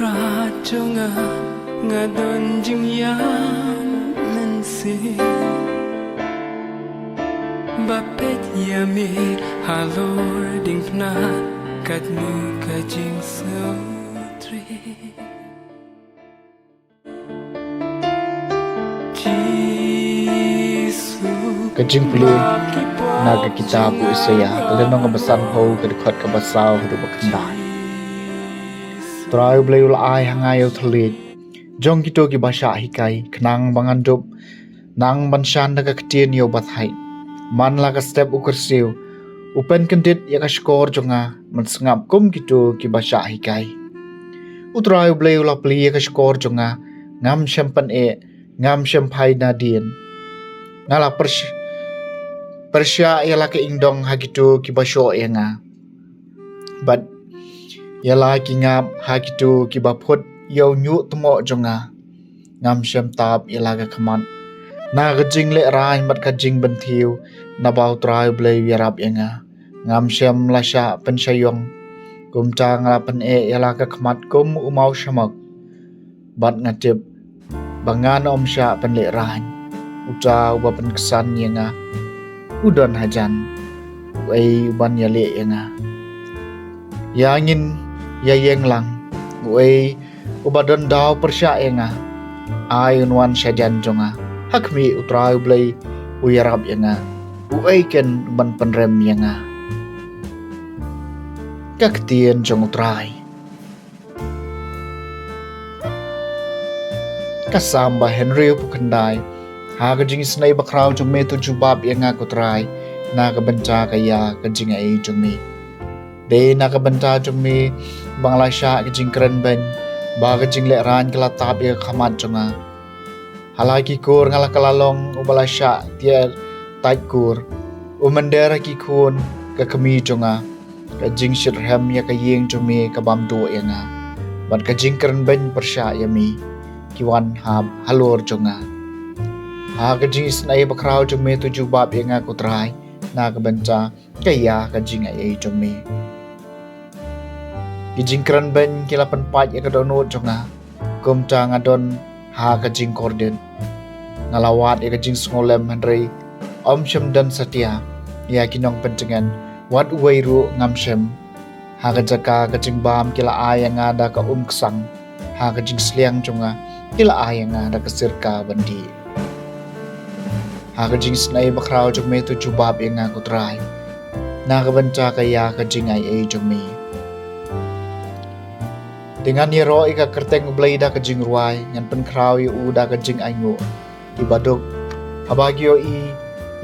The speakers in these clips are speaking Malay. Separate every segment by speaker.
Speaker 1: Rajonga ngadon jing yang nansi Bapet yami halor ding pna Kadmu kajing sotri
Speaker 2: Kajing puli naga kitabu isaya kalenong kabasan ho kadikot kabasaw hadu bakandai Trai blay ulai hangayo thalit jong kito ki basha hikai knang bangandup nang banshan daga ketien yo bathai man laga step ukursiu upen kendit ya ka skor jonga man sngap kum kito ki basha hikai utrai blay ula pli ya ka skor jonga ngam champan ngam champai nadien ngala persya yala ke ingdong hagitu ki basho yenga but yala ki ngap hagitu ki baput yo nyu tmo jonga ngam shem tap yala ka khamat na gajing le rai mat ka jing bentiu na bau trai blai yarap yenga ngam shem lasha pensyayong kum tang la pen yala ka khamat kum umau shamak bat ngatip bangan om sha pen le rai uta uba pen kesan yenga udon hajan wei uban yale yenga yangin ya yeng lang wei ubadon daw persya yenga ay unwan syajan jonga hakmi utrai blai uyarab yenga wei ken ban penrem yenga kaktien jong utrai kasamba henry pukandai Haga jing snai bakrau jong me tu jubab yenga kutrai na ka benta kaya ka jing ai jong me de na ka benta jong me bangla sha ka jing kren ben ba ka jing le ran kala tab ye khamat jonga halaki kur ngala kalalong ubala sha tia tai kur umandera ki kun ka kami jonga ka jing shirham ya ka yeng jong me ka bam do yenga ban ka jing kren ben persha yami kiwan hab halor jonga Haga jing snai bakrau jong me tu jubab yenga kutrai na ka benta kaya ka jing ai jong me ki jing kran ben kila pen pat ya ka donot jonga kum ta ngadon ha ka jing korden ngalawat ya ka jing ngolem henry om shem dan satya ya kinong pentengan wat weiru ngam shem ha ka jaka ka jing bam kila ayang ada ka ksang ha ka jing sliang jonga kila ayang ada ka sirka bandi Haga jing snai bakrau jong me tu jubab yenga kutrai na ka benta kaya ka jing ai jong me dengan yero ika kerteng blai da ka jing ruai ngan pen krau yu da ka jing ai ngu ibaduk abagio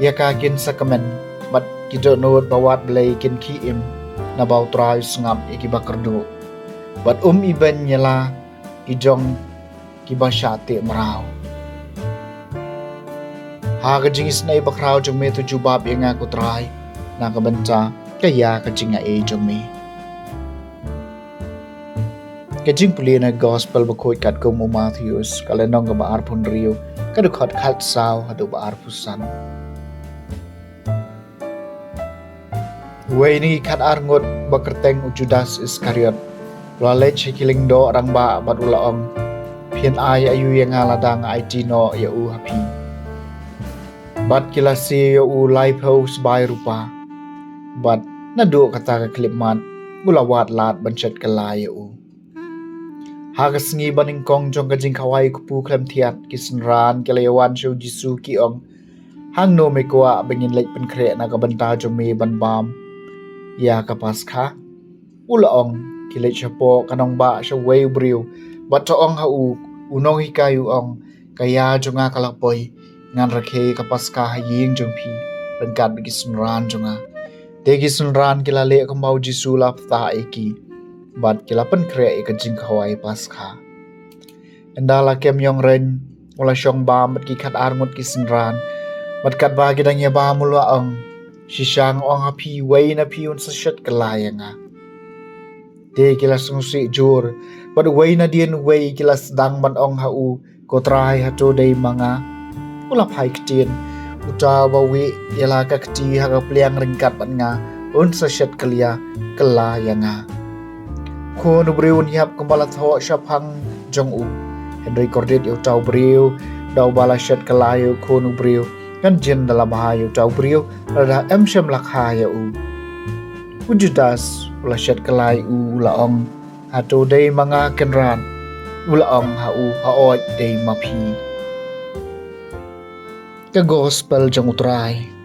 Speaker 2: ya ka kin sakamen bat kido not bawat blai kin ki im na bau trai sngap iki bakardu bat iben nyala ijong ki basyate marau Haga jing snai bakrau jong me tu jubab yenga kutrai na ka benta kaya ka jing ai jong me ka jing puli na gospel bakoi kat ko mu Matthews kalenong ka baar pun rio kadukhat khat saw hadu baar pusan wei ni khat arngot bakerteng Judas Iskariot lalech hikiling do rang ba badulaong pien ai ayu yenga ladang IT no ya u happy Bat kila siyo u live house by rupa. Bat nado kata ka klipmat gulawat lat banchet kalaya u. Hagas ngi baning kong jong kajing kawai kupu klem tiat kisenran kalayawan show jisu ki ong. Hang no me kwa bengin lek penkre na kabanta jong me ban bam. Ya kapas ka. Ula ong kilek siyapo kanong ba siya way briw. Bat to ong hau unong hikayu ong kaya jong nga kalapoy. Ngan rakhe kapas ka haying jong pi rengkat bagi sunran jonga degi sunran kila le kambau jisu lap ta eki bat kila pen kre ka jing khawai pas kha endala kem yong ren wala shong ba mat ki khat arngut ki sunran mat kat ba gidang ya ba mulwa ong shisang ong api wei na pi un sashat kalayanga de kila sungsi jur bat wei na dien wei kila sedang ban ong hau ko trai hato dei manga ulap hai ketien uta bawi yala ka keti haga pliang ringkat bat nga un sashet kelia kela yanga ko nu briu niap kembala tho syapang jong u Henry Cordet yo tau briu dau bala shet kalayo ko nu briu kan jin dalam hayo tau briu rada syam lakha ya u Judas ula shet kalai u laong hato dei manga kenran ulaong ha u ha oi dei mapi ka gospel jong utrai